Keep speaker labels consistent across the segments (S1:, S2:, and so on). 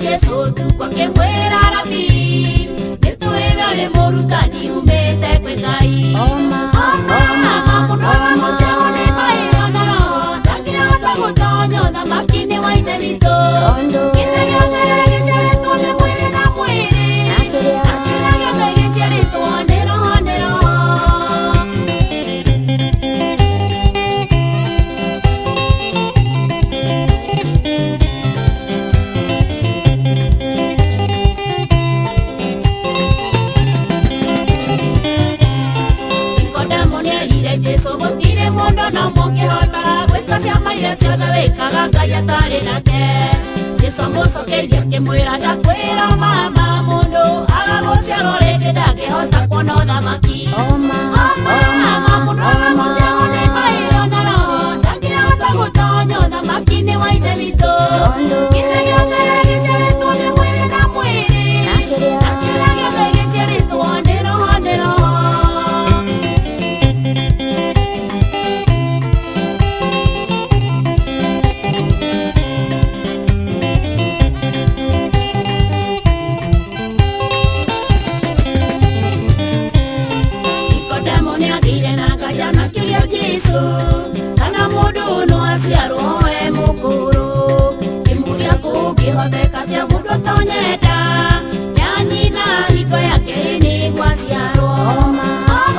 S1: Yesu tu kwa kemwera rabi Netu ebe ole morutani umete kwe ngai Mama munora mose one mai onoro Dakira hata kutonyo na makini waite mito Kine yote gisere tone mwere na mwere Akira yote gisere tone roho nero na monge hota weka cia maire cia wekaga ngai atari nake gicomoco keria kimwira ndakwira mama mundu agaguciarwo ringi ndangihota kuona uthamaki mama mundu agaguciarwo ni mairo na roho ndangihota gutonya uthamaki-ini wa ithe witũ githe gĩothe gĩciarĩtwo nĩ mwĩrĩ na mwĩrĩ na kĩrĩa gĩothe gĩciarĩtwo nĩ roho nĩ roho. Kana mundu no aciarwo e mukuru kimuria kungihoteka tia mundu tonyenda yanyina hingo yake ni gwaciarwo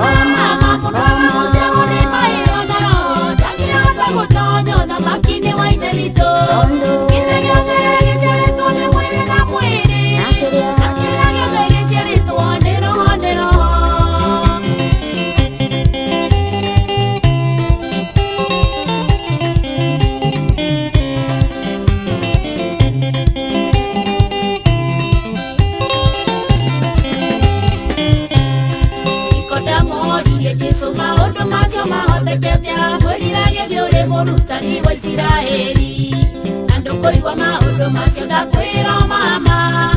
S1: mama mundu agaguciarwo ni mairo na roho ndangĩhota gũtonya ũthamaki-inĩ wa ithe witũ githe gĩothe gĩciarĩtwo nĩ mwĩrĩ na mwĩrĩ na kĩrĩa gĩothe gĩciarĩtwo nĩ roho nĩ roho. Murutani wa Israeli Nando koigwa maundu macio ndakwira mama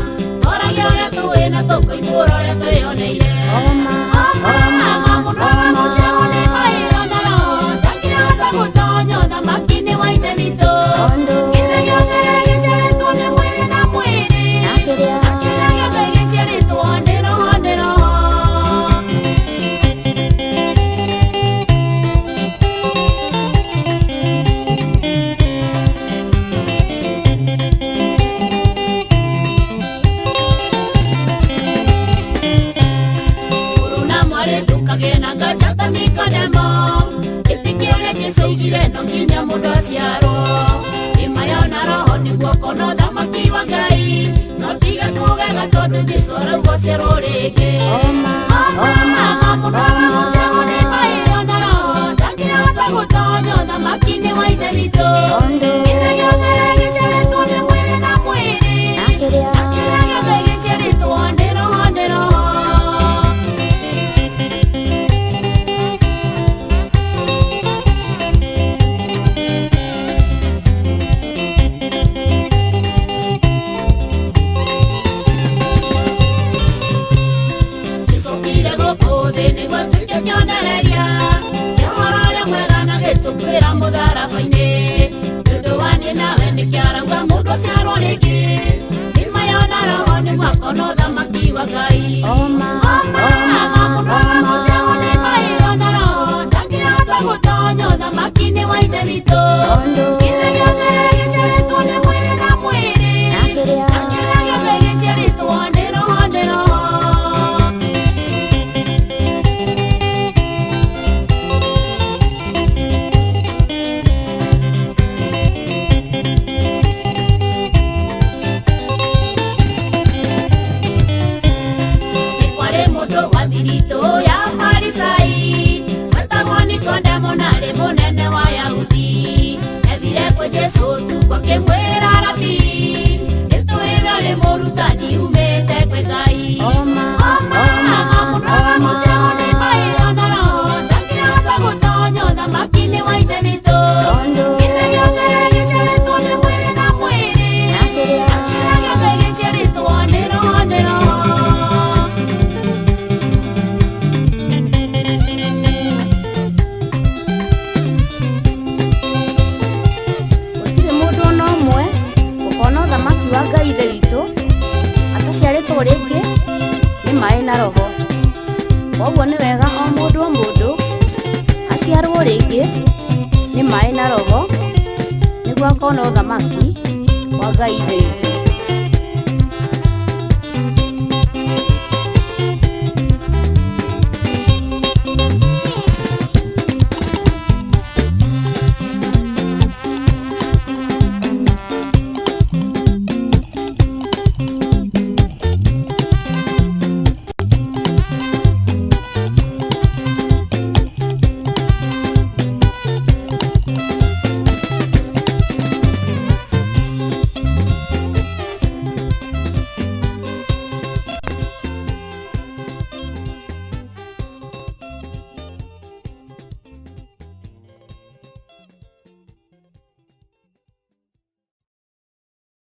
S1: Oragia uria tuwina tukoimbura uria twioneire mama mundu agaguciarwo ni mairo na roho ndangĩhota gũtonya ũthamaki-inĩ wa ithe witũ githe gĩothe gĩciarĩtwo nĩ mwĩrĩ na mwĩrĩ na kĩrĩa gĩothe gĩciarĩtwo nĩ roho nĩ roho. No nginya mundu aciarwo imayona roho niguo kona ũthamaki wa Ngai no tiga kugega tondu Jesũ arauga ũciarwo rĩngĩ mama mundu agaguciarwo nĩ mairo na roho ndangĩhota gũtonya ũthamaki-inĩ wa ithe witũ githe gĩothe gĩciarĩtwo nĩ mwĩrĩ na mwĩrĩ na kĩrĩa gĩothe gĩciarĩtwo nĩ roho nĩ roho. Tukwira mutharabaini tundu wani nawe nikiarauga mundu aciarwo ringi nimayona roho niguo akona ũthamaki wa Ngai mama mundu agaguciarwo ni mairo na roho ndangĩhota gũtonya ũthamaki-inĩ wa ithe witũ githe gĩothe gĩciarĩtwo nĩ mwĩrĩ na mwĩrĩ na kĩrĩa gĩothe gĩciarĩtwo nĩ roho nĩ roho. Yesu tu kwa kemwera rabi Netu ebe ole morutani umete kwe Ngai mama mundu agaguciarwo ni mairo na roho koguo nĩ wega o mũndũ aciarwo rĩngĩ nĩ maĩ na roho nĩguo akona ũthamaki wa Ngai ithe witũ.